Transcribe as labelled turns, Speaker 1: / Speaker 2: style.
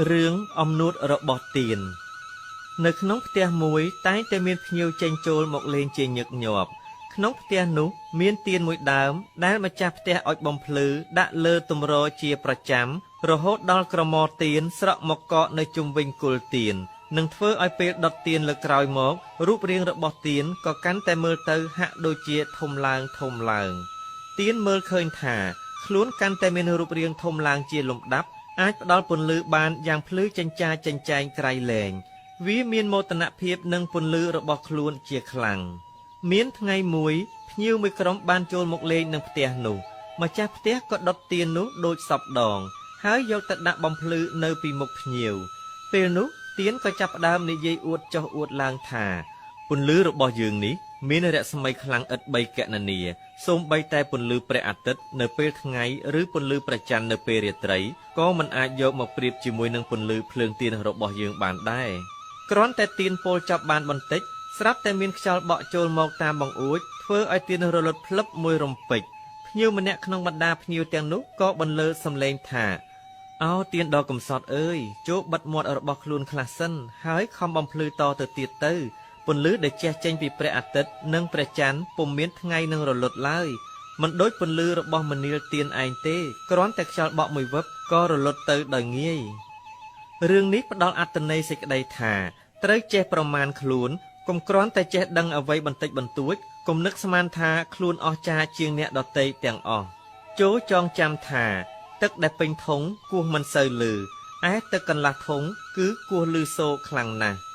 Speaker 1: រឿងអំនួតរបស់ទៀននៅក្នុងផ្ទះមួយតែងតែមានភ្ញៀវចេញចូលមកលេងជាញឹកញាប់ក្នុងផ្ទះនោះមានទៀនមួយដើមដែលម្ចាស់ផ្ទះអុជបំភ្លឺដាក់លើទម្រជាប្រចាំរហូតដល់ក្រមទៀនស្រក់មកកកនៅជុំវិញគល់ទៀននឹងធ្វើឲ្យពេលដុតទៀនលើក្រោយមករូបរាងរបស់ទៀនក៏កាន់តែមើលទៅហាក់ដូចជាធំឡើងទៀនមើលឃើញថាខ្លួនកាន់តែមានរូបរាងធំឡើងជាលំដាប់អាចផ្ដល់ពន្លឺបានយ៉ាងភ្លឺចិញ្ចាចចិញ្ចែងក្រៃលែងវាមានមោទនភាពនឹងពន្លឺរបស់ខ្លួនជាខ្លាំងមានថ្ងៃមួយភ្ញៀវមួយក្រុមបានចូលមកលេងនឹងផ្ទះនោះម្ចាស់ផ្ទះក៏ដុតទៀននោះដូចសពដងហើយយកទៅដាក់បំភ្លឺនៅពីមុខភ្ញៀវពេលនោះទៀនក៏ចាប់ផ្ដើមនិយាយអួតចុះអួតឡើងថាពន្លឺរបស់យើងនេះមានរស្មីខ្លាំងឥតបីគណនាសូម្បីតែពន្លឺព្រះអាទិត្យនៅពេលថ្ងៃឬពន្លឺព្រះច័ន្ទនៅពេលរាត្រីក៏មិនអាចយកមកប្រៀបជាមួយនឹងពន្លឺភ្លើងទៀនរបស់យើងបានដែរគ្រាន់តែទៀនពោលចាប់បានបន្តិចស្រាប់តែមានខ្យល់បក់ចូលមកតាមបង្អួចធ្វើឲ្យទៀនរលត់ភ្លឹបមួយរំពេចភ្ញៀវម្នាក់ក្នុងបរ្ដាភ្ញៀវទាំងនោះក៏បន្លឺសំឡេងថាអោទៀនដ៏កំសត់អើយចូលបិទមាត់របស់ខ្លួនខ្លះសិនហើយខំបំភ្លឺតទៅទៀតទៅពន្លឺដែលជះចេញពីព្រះអាទិត្យនិងព្រះច័ន្ទពុំមានថ្ងៃនឹងរលត់ឡើយមិនដូចពន្លឺរបស់មនាលទៀនឯងទេគ្រាន់តែខ្យល់បក់មួយវឹបក៏រលត់ទៅដោយងាយរឿងនេះផ្ដល់អត្ថន័យសេចក្តីថាត្រូវចេះប្រមាណខ្លួនកុំគ្រាន់តែចេះដឹងអ្វីបន្តិចបន្តួចកុំនឹកស្មានថាខ្លួនអស្ចារ្យជាងអ្នកដទៃទាំងអស់ចូលចងចាំថាទឹកដែលពេញធុងគោះមិនសូវលឺឯទឹកកន្លះធុងគឺគោះលឺសូរខ្លាំងណាស់